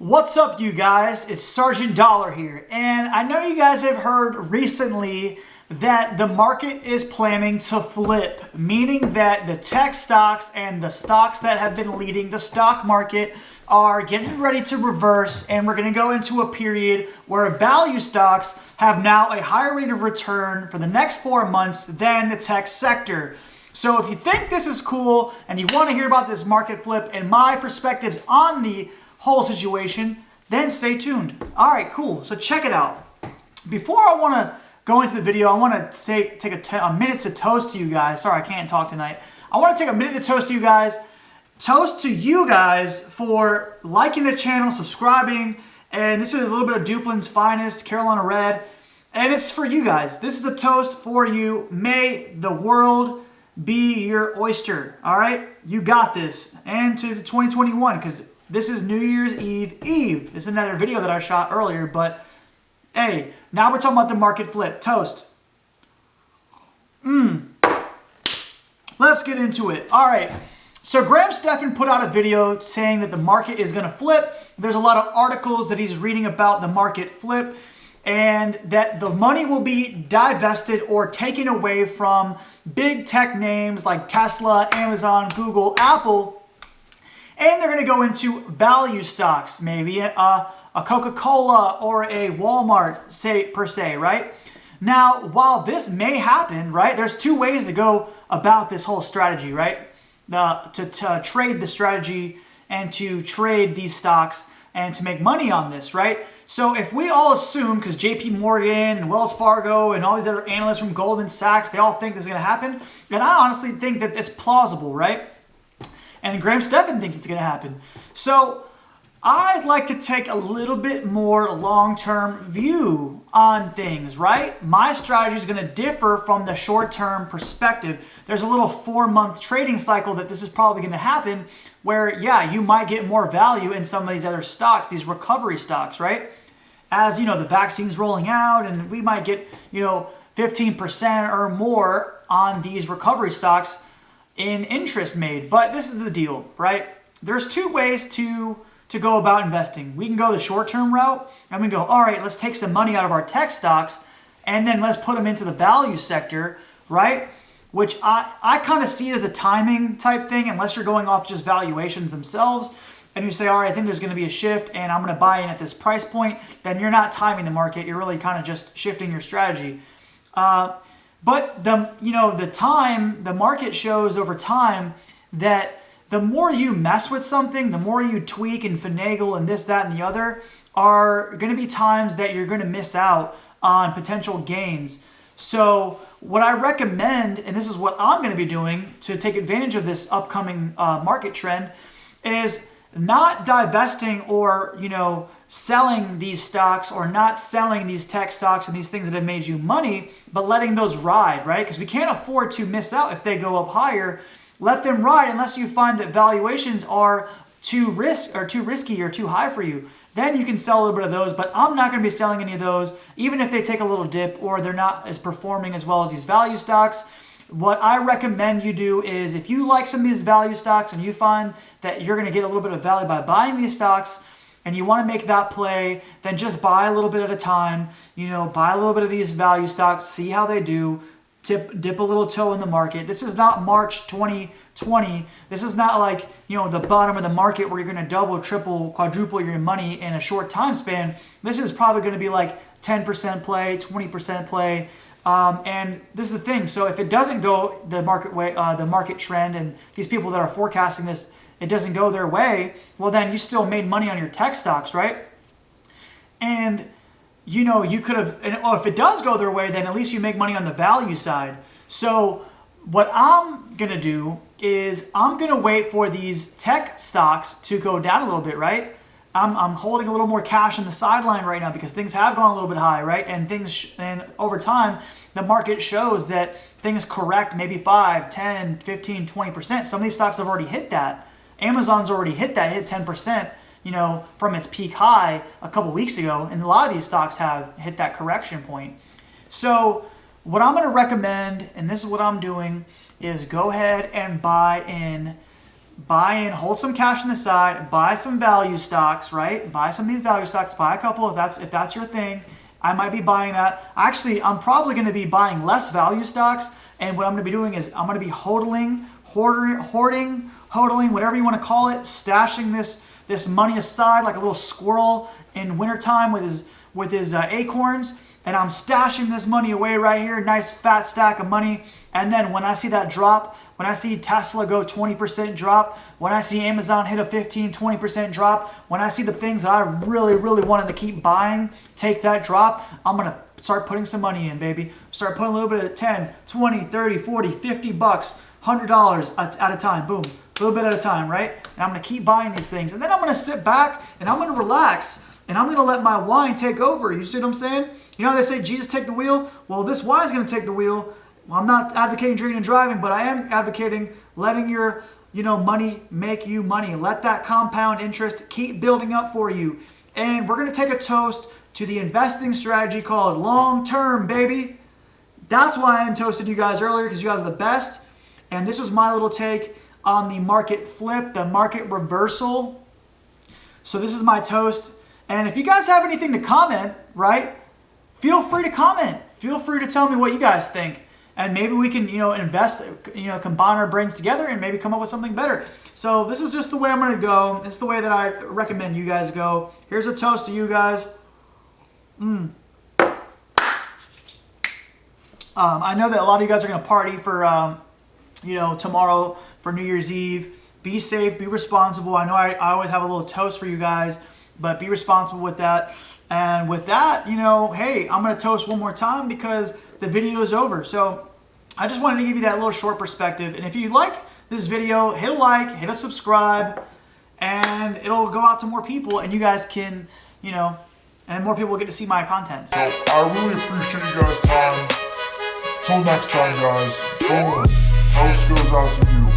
What's up, you guys? It's Sergeant Dollar here, and I know you guys have heard recently that the market is planning to flip, meaning that the tech stocks and the stocks that have been leading the stock market are getting ready to reverse, and we're going to go into a period where value stocks have now a higher rate of return for the next 4 months than the tech sector. So if you think this is cool and you want to hear about this market flip and my perspectives on the whole situation, then stay tuned. All right, cool. So check it out. Before I want to go into the video, I want to take a minute to toast to you guys. Sorry, I can't talk tonight. I want to take a minute to toast to you guys. Toast to you guys for liking the channel, subscribing, and this is a little bit of Duplin's finest, Carolina Red, and it's for you guys. This is a toast for you. May the world be your oyster. All right, you got this. And to 2021, because this is New Year's Eve. This is another video that I shot earlier, but hey, now we're talking about the market flip. Toast. Let's get into it. All right. So Graham Stephan put out a video saying that the market is going to flip. There's a lot of articles that he's reading about the market flip and that the money will be divested or taken away from big tech names like Tesla, Amazon, Google, Apple. And they're going to go into value stocks, maybe a Coca-Cola or a Walmart, per se, right? Now, while this may happen, right, there's two ways to go about this whole strategy, right? To trade the strategy and to trade these stocks and to make money on this, right? So if we all assume, because JP Morgan and Wells Fargo and all these other analysts from Goldman Sachs, they all think this is going to happen, and I honestly think that it's plausible, right? And Graham Stephan thinks it's going to happen. So I'd like to take a little bit more long-term view on things, right? My strategy is going to differ from the short-term perspective. There's a little 4-month trading cycle that this is probably going to happen where, yeah, you might get more value in some of these other stocks, these recovery stocks, right? As, you know, the vaccine's rolling out and we might get, 15% or more on these recovery stocks in interest made. But this is the deal, right? There's two ways to go about investing. We can go the short-term route and we go, all right, let's take some money out of our tech stocks and then let's put them into the value sector, right? Which I kind of see it as a timing type thing, unless you're going off just valuations themselves and you say, all right, I think there's going to be a shift and I'm going to buy in at this price point, then you're not timing the market. You're really kind of just shifting your strategy. But the market shows over time that the more you mess with something, the more you tweak and finagle and this, that, and the other, are going to be times that you're going to miss out on potential gains. So what I recommend, and this is what I'm going to be doing to take advantage of this upcoming market trend, is not divesting or, selling these stocks or not selling these tech stocks and these things that have made you money, but letting those ride, right? Because we can't afford to miss out if they go up higher. Let them ride unless you find that valuations are too risky or too high for you. Then you can sell a little bit of those, but I'm not going to be selling any of those, even if they take a little dip or they're not as performing as well as these value stocks. What I recommend you do is if you like some of these value stocks and you find that you're going to get a little bit of value by buying these stocks and you want to make that play, then just buy a little bit at a time. Buy a little bit of these value stocks, see how they do, dip a little toe in the market. This is not March 2020. This is not like, the bottom of the market where you're going to double, triple, quadruple your money in a short time span. This is probably going to be like 10% play, 20% play. And this is the thing. So if it doesn't go the market way, the market trend, and these people that are forecasting this, it doesn't go their way, well, then you still made money on your tech stocks, right? And you could have, if it does go their way, then at least you make money on the value side. So what I'm going to do is I'm going to wait for these tech stocks to go down a little bit, right? I'm holding a little more cash on the sideline right now because things have gone a little bit high, right? And and over time, the market shows that things correct maybe 5, 10, 15, 20%. Some of these stocks have already hit that. Amazon's already hit 10%, from its peak high a couple weeks ago. And a lot of these stocks have hit that correction point. So what I'm going to recommend, and this is what I'm doing, is go ahead and buy in buy in, hold some cash on the side, buy some value stocks, right? Buy some of these value stocks, buy a couple if that's your thing. I might be buying that. Actually, I'm probably going to be buying less value stocks, and what I'm going to be doing is I'm going to be hoarding, whatever you want to call it, stashing this money aside like a little squirrel in wintertime with his acorns. And I'm stashing this money away right here, nice fat stack of money. And then when I see that drop, when I see Tesla go 20% drop, when I see Amazon hit a 15-20% drop, when I see the things that I really, really wanted to keep buying take that drop, I'm going to start putting some money in, baby. Start putting a little bit of 10, 20, 30, 40, 50 bucks, $100 at a time. Boom. A little bit at a time, right? And I'm going to keep buying these things. And then I'm going to sit back and I'm going to relax. And I'm going to let my wine take over. You see what I'm saying? You know, they say, Jesus, take the wheel. Well, this wine is going to take the wheel. Well, I'm not advocating drinking and driving, but I am advocating letting your, money make you money. Let that compound interest keep building up for you. And we're going to take a toast to the investing strategy called long-term, baby. That's why I toasted you guys earlier, because you guys are the best. And this was my little take on the market flip, the market reversal. So this is my toast. And if you guys have anything to comment, right, feel free to comment. Feel free to tell me what you guys think. And maybe we can, invest, combine our brains together and maybe come up with something better. So this is just the way I'm going to go. It's the way that I recommend you guys go. Here's a toast to you guys. I know that a lot of you guys are going to party for, tomorrow for New Year's Eve. Be safe, be responsible. I know I always have a little toast for you guys, but be responsible with that. And with that, hey, I'm going to toast one more time because the video is over. So I just wanted to give you that little short perspective. And if you like this video, hit a like, hit a subscribe, and it'll go out to more people. And you guys can, and more people will get to see my content. So I really appreciate you guys' time. Till next time, guys. Boom. Toast goes out to you.